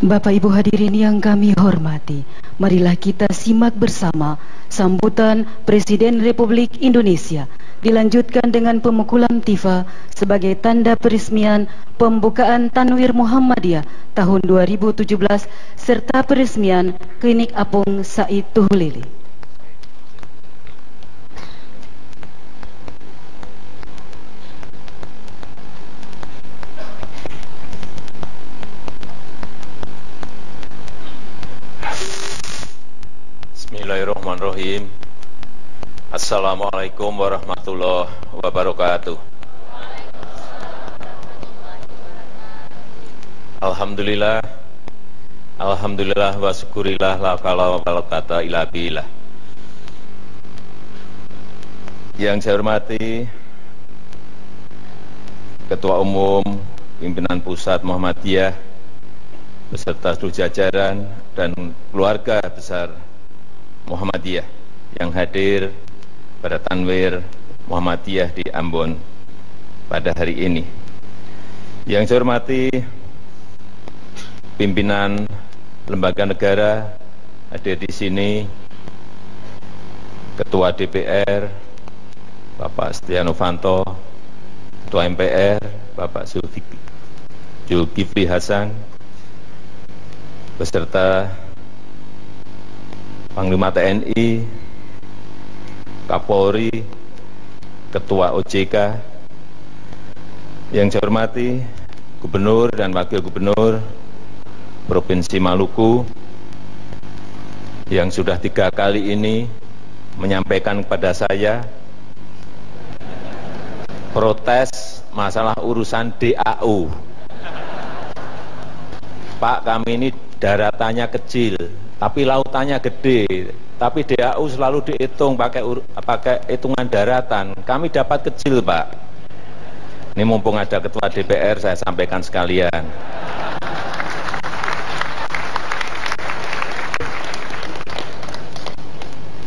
Bapak Ibu hadirin yang kami hormati, marilah kita simak bersama sambutan Presiden Republik Indonesia dilanjutkan dengan pemukulan tifa sebagai tanda peresmian pembukaan Tanwir Muhammadiyah tahun 2017 serta peresmian Klinik Apung Said Tuhulili. Bismillahirrahmanirrahim. Assalamualaikum warahmatullahi wabarakatuh. Alhamdulillah, alhamdulillah wa syukurillah la kala wa kata ila billah. Yang saya hormati Ketua Umum Pimpinan Pusat Muhammadiyah beserta seluruh jajaran dan keluarga besar Muhammadiyah yang hadir pada Tanwir Muhammadiyah di Ambon pada hari ini. Yang saya hormati pimpinan lembaga negara hadir di sini, Ketua DPR Bapak Setia Novanto, Ketua MPR Bapak Zulkifli Hasan, beserta Panglima TNI, Kapolri, Ketua OJK, yang saya hormati Gubernur dan Wakil Gubernur Provinsi Maluku yang sudah 3 kali ini menyampaikan kepada saya protes masalah urusan DAU. Pak, kami ini daratannya kecil, tapi lautannya gede, tapi DAU selalu dihitung pakai hitungan daratan. Kami dapat kecil, Pak. Ini mumpung ada Ketua DPR, saya sampaikan sekalian.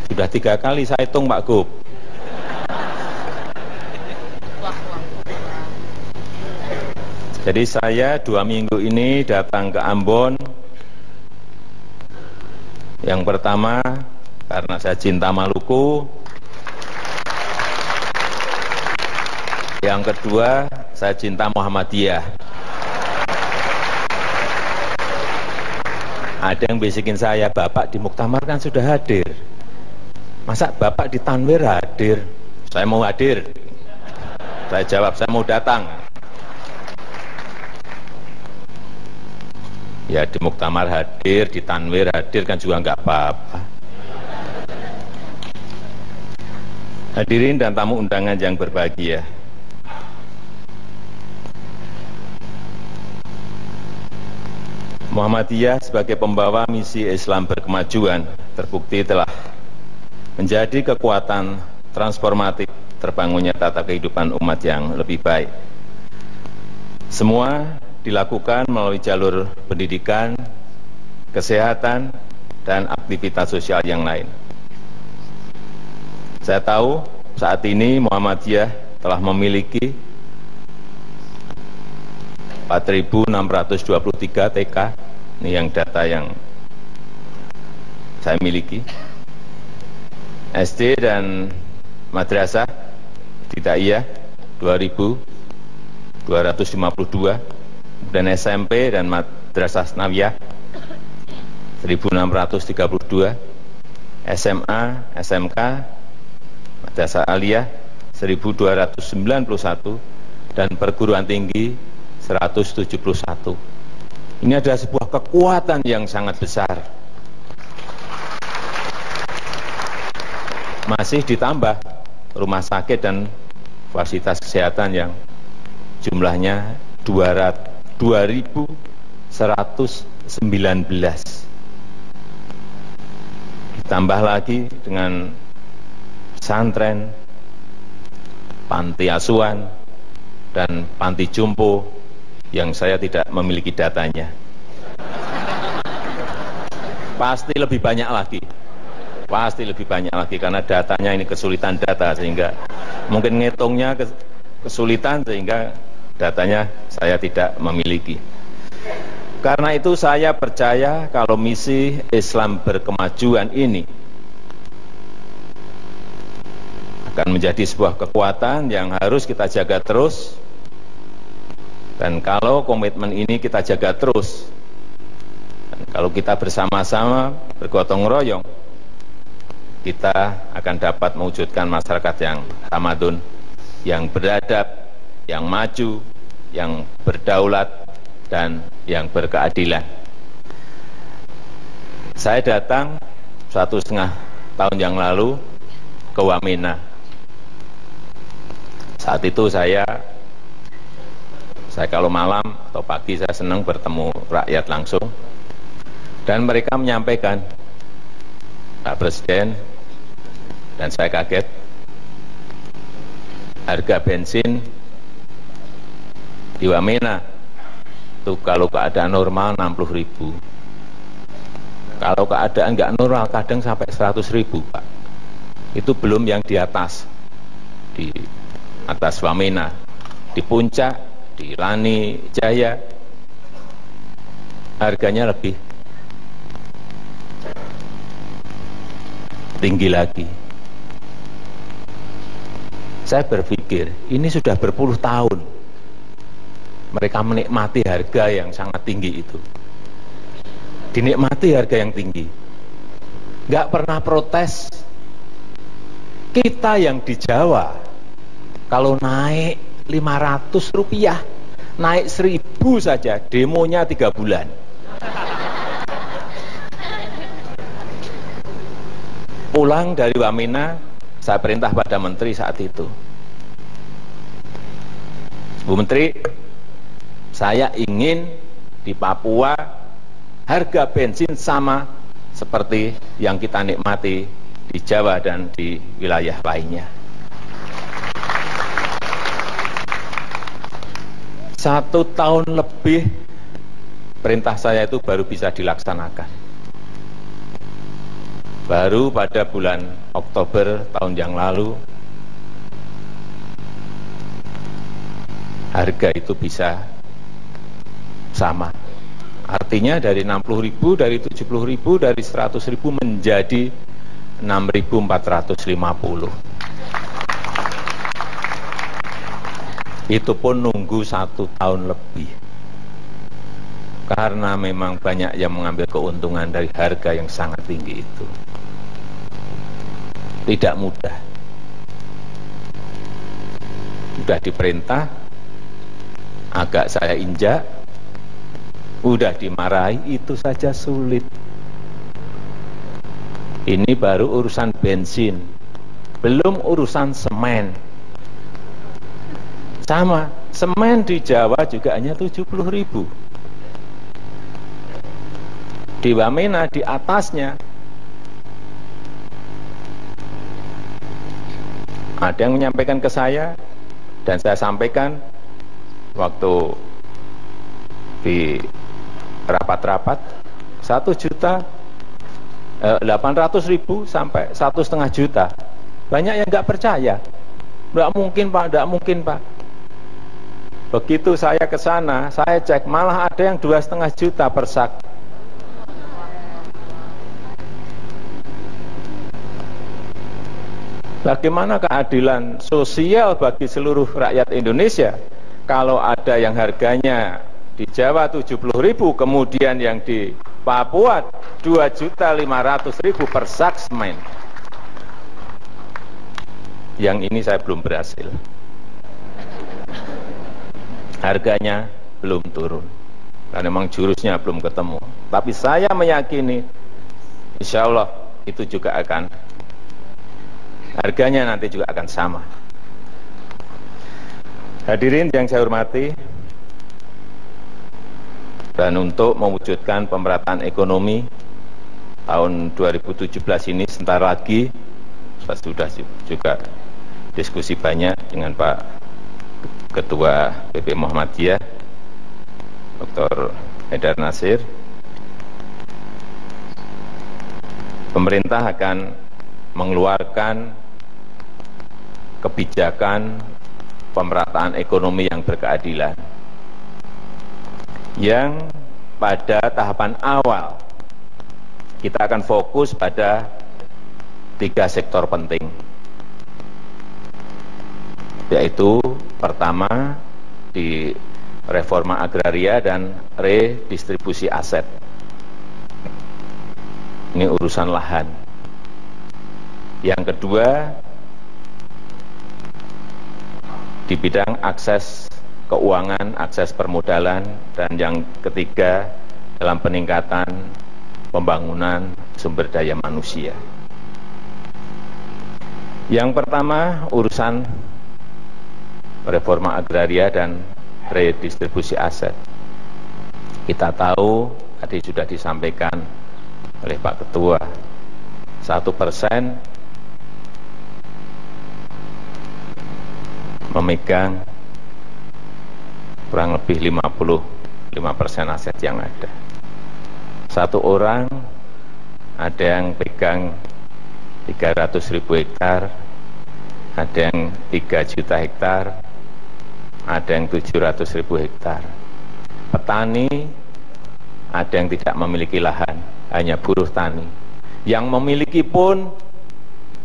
Sudah 3 kali saya hitung, Pak Gub. Jadi saya 2 minggu ini datang ke Ambon. Yang pertama, karena saya cinta Maluku. Yang kedua, saya cinta Muhammadiyah. Ada yang bisikin saya, Bapak di Muktamar kan sudah hadir. Masa Bapak di Tanwir hadir? Saya mau hadir. Saya jawab, saya mau datang. Ya di Muktamar hadir, di Tanwir hadir kan juga enggak apa-apa. Hadirin dan tamu undangan yang berbahagia. Muhammadiyah sebagai pembawa misi Islam berkemajuan terbukti telah menjadi kekuatan transformatif terbangunnya tata kehidupan umat yang lebih baik. Semua dilakukan melalui jalur pendidikan, kesehatan, dan aktivitas sosial yang lain. Saya tahu saat ini Muhammadiyah telah memiliki 4.623 TK, ini yang data yang saya miliki. SD dan madrasah ibtidaiyah 2.252, dan SMP dan madrasah sanawiyah 1.632, SMA, SMK, madrasah aliyah 1.291, dan perguruan tinggi 171. Ini adalah sebuah kekuatan yang sangat besar. Masih ditambah rumah sakit dan fasilitas kesehatan yang jumlahnya 2.119. Ditambah lagi dengan pesantren, panti asuhan, dan panti jompo yang saya tidak memiliki datanya. Pasti lebih banyak lagi. Pasti lebih banyak lagi karena datanya ini kesulitan data, sehingga mungkin ngitungnya kesulitan sehingga datanya saya tidak memiliki. Karena itu saya percaya kalau misi Islam berkemajuan ini akan menjadi sebuah kekuatan yang harus kita jaga terus. Dan kalau komitmen ini kita jaga terus, dan kalau kita bersama-sama bergotong royong, kita akan dapat mewujudkan masyarakat yang tamadun, yang beradab, yang maju, yang berdaulat, dan yang berkeadilan. Saya datang 1,5 tahun yang lalu ke Wamena. Saat itu saya kalau malam atau pagi saya senang bertemu rakyat langsung, dan mereka menyampaikan, Pak Presiden, dan saya kaget, harga bensin di Wamena itu kalau keadaan normal 60.000, kalau keadaan nggak normal kadang sampai 100.000, Pak. Itu belum yang di atas Wamena, di puncak, di Lani Jaya, harganya lebih tinggi lagi. Saya berpikir, ini sudah berpuluh tahun mereka menikmati harga yang sangat tinggi itu. Dinikmati harga yang tinggi. Nggak pernah protes. Kita yang di Jawa, kalau naik 500 rupiah, naik 1.000 saja, demonya 3 bulan. Pulang dari Wamena, saya perintah pada menteri saat itu, Bu Menteri, saya ingin di Papua harga bensin sama seperti yang kita nikmati di Jawa dan di wilayah lainnya. 1 tahun lebih perintah saya itu baru bisa dilaksanakan. Baru pada bulan Oktober tahun yang lalu harga itu bisa sama. Artinya dari 60.000, dari 70.000, dari 100.000 menjadi 6.450. Itu pun nunggu 1 tahun lebih. Karena memang banyak yang mengambil keuntungan dari harga yang sangat tinggi itu. Tidak mudah. Sudah diperintah, agak saya injak, udah dimarahi, itu saja sulit. Ini baru urusan bensin, belum urusan semen. Sama, semen di Jawa juga hanya 70.000. Di Wamena di atasnya ada yang menyampaikan ke saya, dan saya sampaikan waktu di rapat-rapat, 1.800.000 sampai 1,5 juta. Banyak yang nggak percaya. Nggak mungkin Pak, nggak mungkin Pak. Begitu saya ke sana, saya cek malah ada yang 2,5 juta per sak. Bagaimana keadilan sosial bagi seluruh rakyat Indonesia kalau ada yang harganya di Jawa 70.000, kemudian yang di Papua 2.500.000 per sak semen. Yang ini saya belum berhasil. Harganya belum turun, karena memang jurusnya belum ketemu. Tapi saya meyakini, insya Allah itu juga akan, harganya nanti juga akan sama. Hadirin yang saya hormati, dan untuk mewujudkan pemerataan ekonomi tahun 2017 ini, sebentar lagi, saya sudah juga diskusi banyak dengan Pak Ketua PP Muhammadiyah, Dr. Haidar Nasir. Pemerintah akan mengeluarkan kebijakan pemerataan ekonomi yang berkeadilan, yang pada tahapan awal kita akan fokus pada 3 sektor penting, yaitu pertama di reforma agraria dan redistribusi aset. Ini urusan lahan. Yang kedua, di bidang akses keuangan, akses permodalan, dan yang ketiga dalam peningkatan pembangunan sumber daya manusia. Yang pertama, urusan reforma agraria dan redistribusi aset. Kita tahu, tadi sudah disampaikan oleh Pak Ketua, 1% memegang kurang lebih 55% aset yang ada. 1 orang ada yang pegang 300.000 hektar, ada yang 3 juta hektar, ada yang 700.000 hektar. Petani ada yang tidak memiliki lahan, hanya buruh tani. Yang memiliki pun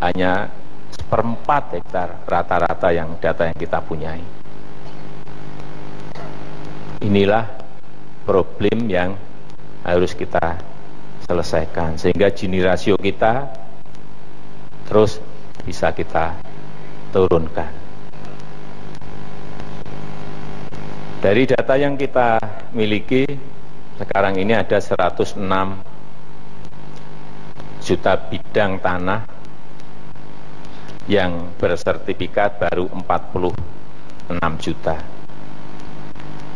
hanya 1/4 hektar rata-rata yang data yang kita punyai. Inilah problem yang harus kita selesaikan, sehingga Gini rasio kita terus bisa kita turunkan. Dari data yang kita miliki, sekarang ini ada 106 juta bidang tanah yang bersertifikat, baru 46 juta.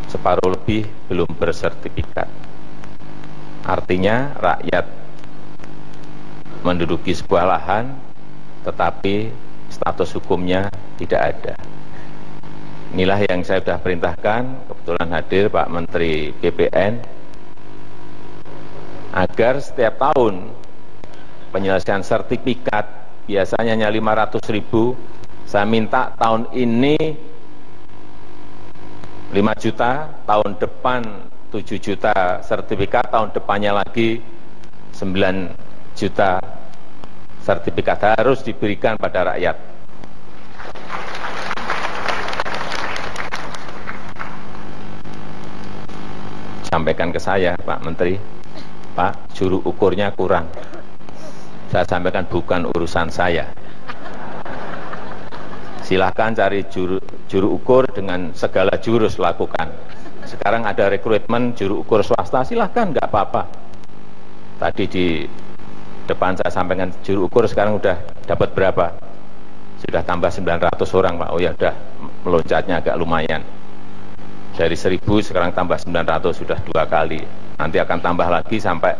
Separuh lebih belum bersertifikat. Artinya rakyat menduduki sebuah lahan tetapi status hukumnya tidak ada. Inilah yang saya sudah perintahkan, kebetulan hadir Pak Menteri BPN, agar setiap tahun penyelesaian sertifikat biasanya hanya 500.000, saya minta tahun ini 5 juta, tahun depan 7 juta sertifikat, tahun depannya lagi 9 juta sertifikat harus diberikan pada rakyat. Sampaikan ke saya, Pak Menteri, Pak, juru ukurnya kurang. Saya sampaikan bukan urusan saya. Silahkan cari juru ukur dengan segala jurus lakukan. Sekarang ada rekrutmen juru ukur swasta, silahkan, nggak apa-apa. Tadi di depan saya sampaikan juru ukur sekarang udah dapat berapa? Sudah tambah 900 orang, Pak. Oh ya, udah melonjaknya agak lumayan. Dari 1.000 sekarang tambah 900, sudah 2 kali. Nanti akan tambah lagi sampai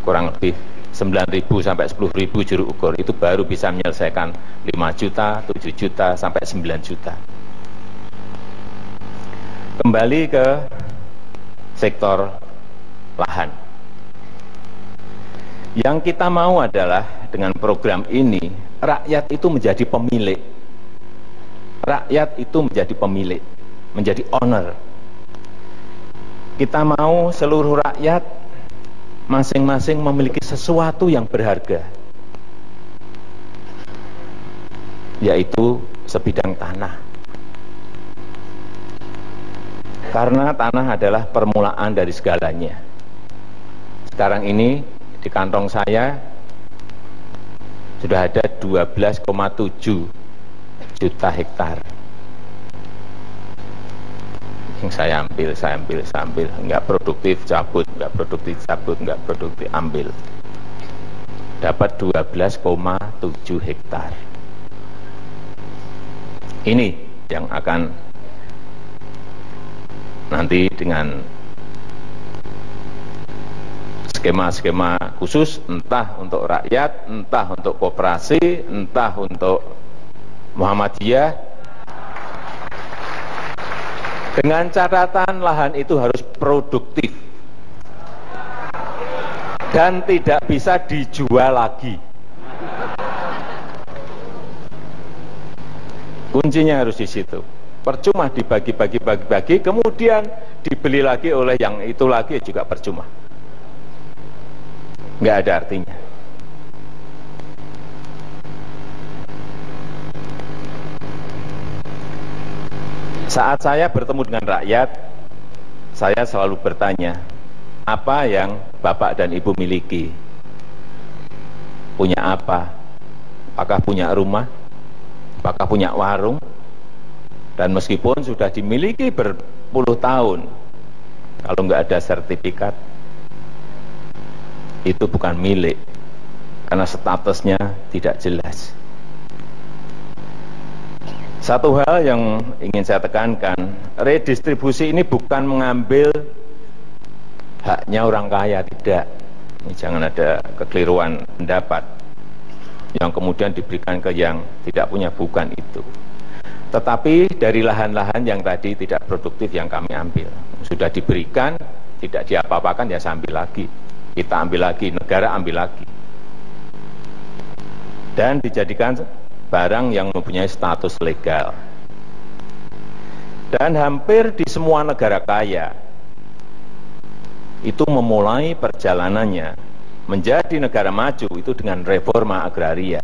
kurang lebih 9.000 sampai 10.000 juru ukur. Itu baru bisa menyelesaikan 5 juta, 7 juta, sampai 9 juta. Kembali ke sektor lahan. Yang kita mau adalah dengan program ini, rakyat itu menjadi pemilik. Rakyat itu menjadi pemilik, menjadi owner. Kita mau seluruh rakyat masing-masing memiliki sesuatu yang berharga, yaitu sebidang tanah. Karena tanah adalah permulaan dari segalanya. Sekarang ini di kantong saya sudah ada 12,7 juta hektar. Yang saya ambil, enggak produktif cabut, enggak produktif cabut, enggak produktif ambil. Dapat 12,7 hektar. Ini yang akan nanti dengan skema-skema khusus, entah untuk rakyat, entah untuk koperasi, entah untuk Muhammadiyah, dengan catatan lahan itu harus produktif dan tidak bisa dijual lagi. Kuncinya harus di situ. Percuma dibagi-bagi, kemudian dibeli lagi oleh yang itu lagi juga percuma. Nggak ada artinya. Saat saya bertemu dengan rakyat, saya selalu bertanya, apa yang Bapak dan Ibu miliki? Punya apa? Apakah punya rumah? Apakah punya warung? Dan meskipun sudah dimiliki berpuluh tahun, kalau nggak ada sertifikat, itu bukan milik, karena statusnya tidak jelas. Satu hal yang ingin saya tekankan, redistribusi ini bukan mengambil haknya orang kaya, tidak. Ini jangan ada kekeliruan pendapat yang kemudian diberikan ke yang tidak punya, bukan itu. Tetapi dari lahan-lahan yang tadi tidak produktif yang kami ambil, sudah diberikan, tidak diapa-apakan, ya saya ambil lagi. Kita ambil lagi, negara ambil lagi. Dan dijadikan barang yang mempunyai status legal. Dan hampir di semua negara kaya itu memulai perjalanannya menjadi negara maju itu dengan reforma agraria.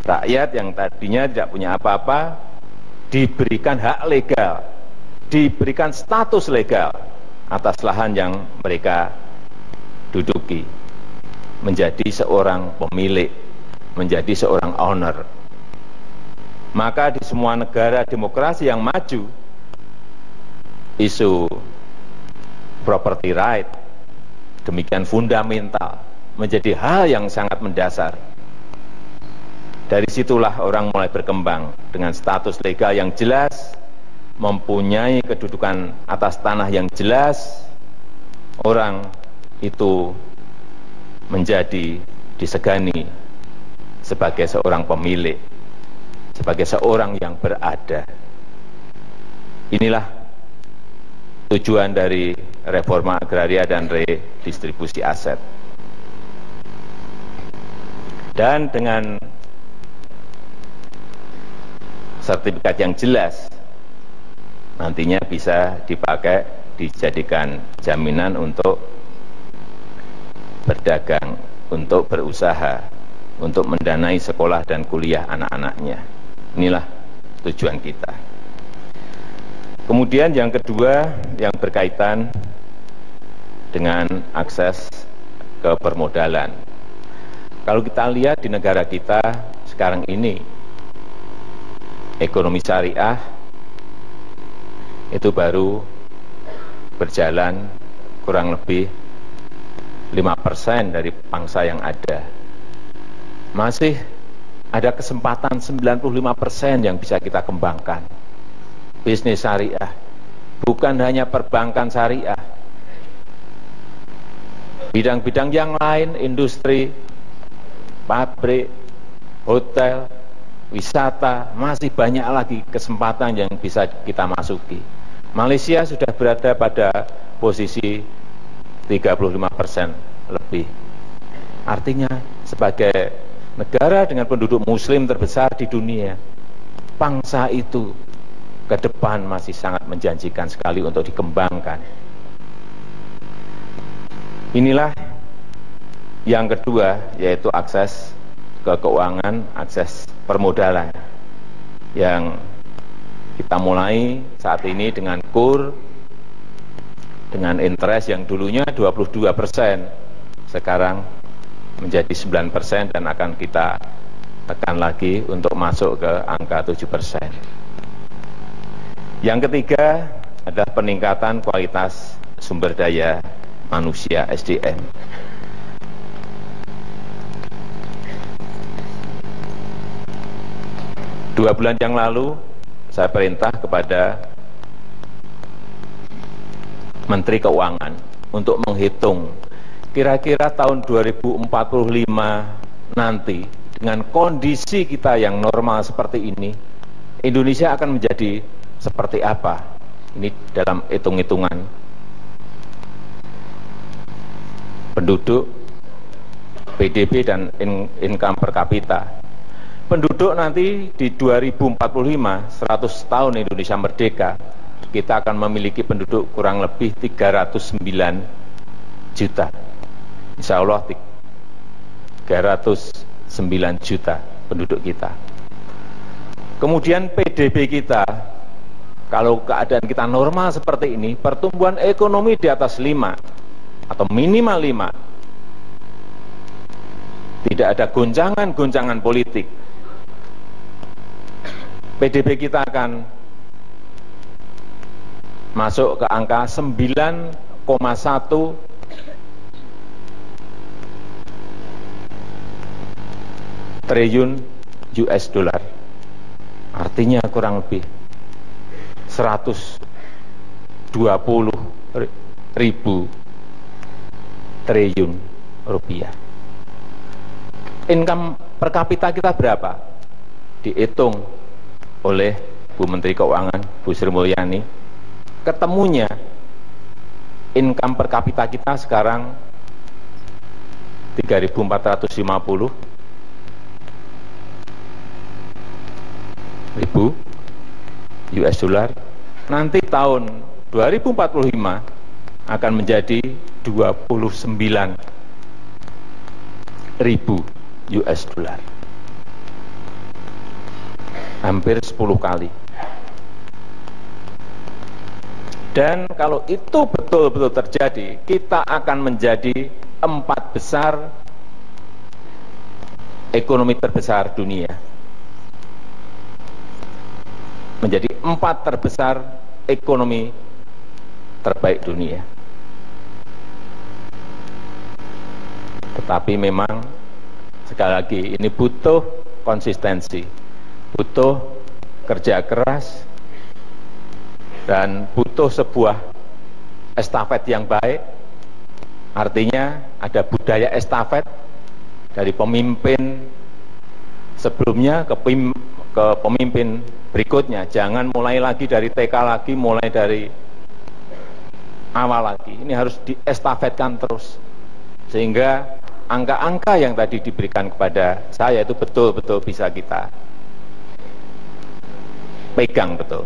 Rakyat yang tadinya tidak punya apa-apa diberikan hak legal, diberikan status legal atas lahan yang mereka duduki, menjadi seorang pemilik, menjadi seorang owner. Maka di semua negara demokrasi yang maju, isu property right demikian fundamental, menjadi hal yang sangat mendasar. Dari situlah orang mulai berkembang dengan status legal yang jelas, mempunyai kedudukan atas tanah yang jelas, orang itu menjadi disegani sebagai seorang pemilik, sebagai seorang yang berada. Inilah tujuan dari reforma agraria dan redistribusi aset. Dan dengan sertifikat yang jelas, nantinya bisa dipakai, dijadikan jaminan untuk berdagang, untuk berusaha, untuk mendanai sekolah dan kuliah anak-anaknya. Inilah tujuan kita. Kemudian yang kedua yang berkaitan dengan akses ke permodalan. Kalau kita lihat di negara kita sekarang ini, ekonomi syariah itu baru berjalan kurang lebih 5% dari pangsa yang ada. Masih ada kesempatan 95% yang bisa kita kembangkan. Bisnis syariah, bukan hanya perbankan syariah. Bidang-bidang yang lain, industri, pabrik, hotel, wisata, masih banyak lagi kesempatan yang bisa kita masuki. Malaysia sudah berada pada posisi 35% lebih. Artinya sebagai negara dengan penduduk muslim terbesar di dunia, bangsa itu ke depan masih sangat menjanjikan sekali untuk dikembangkan. Inilah yang kedua, yaitu akses ke keuangan, akses permodalan yang kita mulai saat ini dengan KUR, dengan interest yang dulunya 22%, sekarang menjadi 9% dan akan kita tekan lagi untuk masuk ke angka 7%. Yang ketiga adalah peningkatan kualitas sumber daya manusia SDM. Dua bulan yang lalu saya perintah kepada Menteri Keuangan untuk menghitung kira-kira tahun 2045 nanti dengan kondisi kita yang normal seperti ini, Indonesia akan menjadi seperti apa. Ini dalam hitung-hitungan penduduk, PDB dan income per kapita. Penduduk nanti di 2045, 100 tahun Indonesia merdeka, kita akan memiliki penduduk kurang lebih 309 juta. Insya Allah 309 juta penduduk kita. Kemudian PDB kita, kalau keadaan kita normal seperti ini, pertumbuhan ekonomi di atas 5 atau minimal 5. Tidak ada goncangan-goncangan politik. PDB kita akan masuk ke angka 9,1 triliun US dollar. Artinya kurang lebih 120 ribu triliun rupiah. Income per kapita kita berapa? Dihitung oleh Bu Menteri Keuangan, Bu Sri Mulyani. Ketemunya income per kapita kita sekarang 3.450 ribu US dollar. Nanti tahun 2045 akan menjadi 29 ribu US dollar. Hampir 10 kali. Dan kalau itu betul-betul terjadi, kita akan menjadi 4 besar ekonomi terbesar dunia. Menjadi 4 terbesar ekonomi terbaik dunia. Tetapi memang sekali lagi ini butuh konsistensi, butuh kerja keras, dan butuh sebuah estafet yang baik. Artinya ada budaya estafet dari pemimpin sebelumnya ke pemimpin berikutnya. Jangan mulai lagi dari TK lagi, mulai dari awal lagi. Ini harus diestafetkan terus. Sehingga angka-angka yang tadi diberikan kepada saya itu betul-betul bisa kita pegang betul.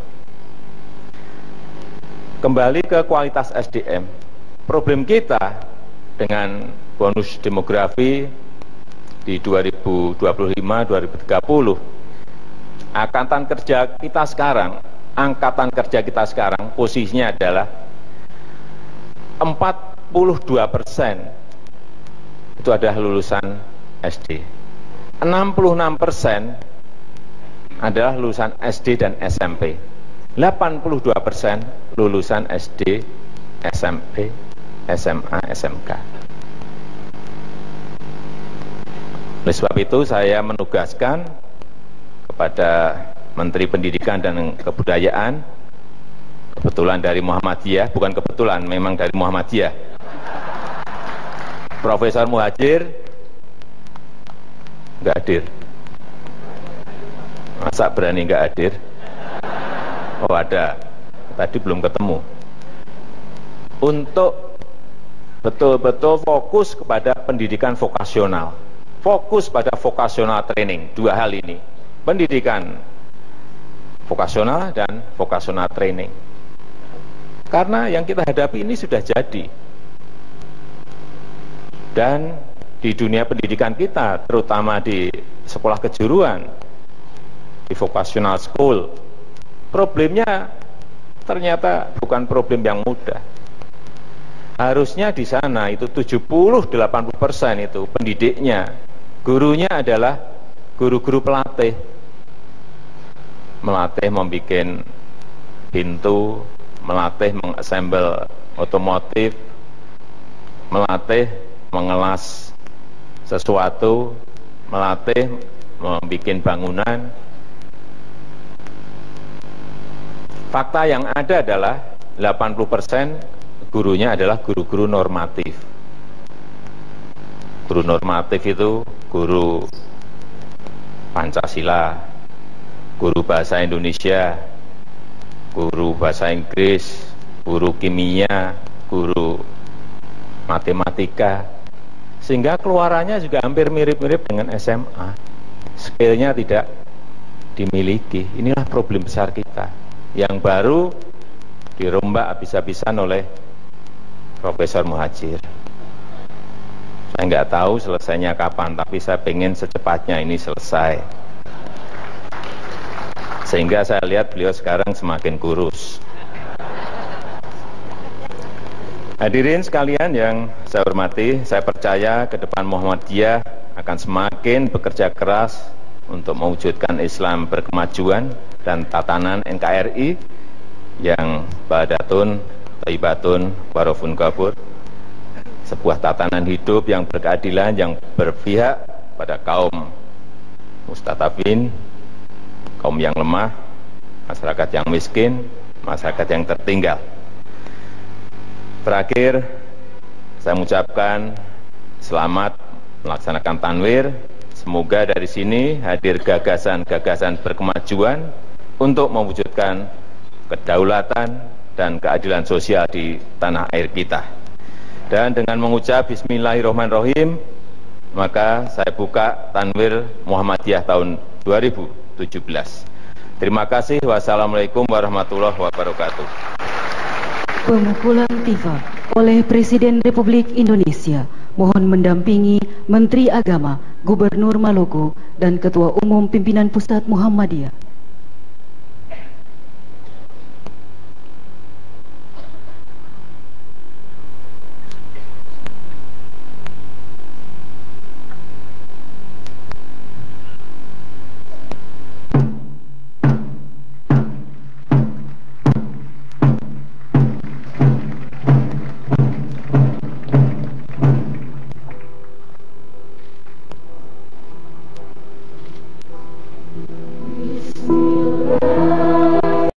Kembali ke kualitas SDM. Problem kita dengan bonus demografi di 2025-2030, angkatan kerja kita sekarang posisinya adalah 42% itu adalah lulusan SD, 66% adalah lulusan SD dan SMP, 82% lulusan SD, SMP, SMA, SMK. Oleh sebab itu saya menugaskan kepada Menteri Pendidikan dan Kebudayaan, kebetulan dari Muhammadiyah, bukan kebetulan, memang dari Muhammadiyah, Profesor Muhadjir, nggak hadir. Masa berani nggak hadir? Oh ada, tadi belum ketemu. Untuk betul-betul fokus kepada pendidikan vokasional, fokus pada vocational training, dua hal ini, pendidikan vokasional dan vocational training. Karena yang kita hadapi ini sudah jadi. Dan di dunia pendidikan kita, terutama di sekolah kejuruan, di vocational school, problemnya ternyata bukan problem yang mudah. Harusnya di sana itu 70-80% itu pendidiknya, gurunya adalah guru-guru pelatih. Melatih membuat pintu, melatih mengassemble otomotif, melatih mengelas sesuatu, melatih membuat bangunan. Fakta yang ada adalah 80% gurunya adalah guru-guru normatif. Guru normatif itu guru Pancasila, guru bahasa Indonesia, guru bahasa Inggris, guru kimia, guru matematika, sehingga keluarannya juga hampir mirip-mirip dengan SMA. Skillnya tidak dimiliki. Inilah problem besar kita. Yang baru dirombak habis-habisan oleh Profesor Muhadjir. Saya nggak tahu selesainya kapan, tapi saya pengen secepatnya ini selesai. Sehingga saya lihat beliau sekarang semakin kurus. Hadirin sekalian yang saya hormati, saya percaya ke depan Muhammadiyah akan semakin bekerja keras untuk mewujudkan Islam berkemajuan dan tatanan NKRI yang badatun, thayyibatun, warafun ghabur, sebuah tatanan hidup yang berkeadilan, yang berpihak pada kaum mustadafin, kaum yang lemah, masyarakat yang miskin, masyarakat yang tertinggal. Terakhir, saya mengucapkan selamat melaksanakan tanwir. Semoga dari sini hadir gagasan-gagasan berkemajuan untuk mewujudkan kedaulatan dan keadilan sosial di tanah air kita. Dan dengan mengucap Bismillahirrahmanirrahim, maka saya buka tanwir Muhammadiyah tahun 2017. Terima kasih. Wassalamualaikum warahmatullahi wabarakatuh. Pemukulan tifa oleh Presiden Republik Indonesia. Mohon mendampingi Menteri Agama, Gubernur Maluku, dan Ketua Umum Pimpinan Pusat Muhammadiyah.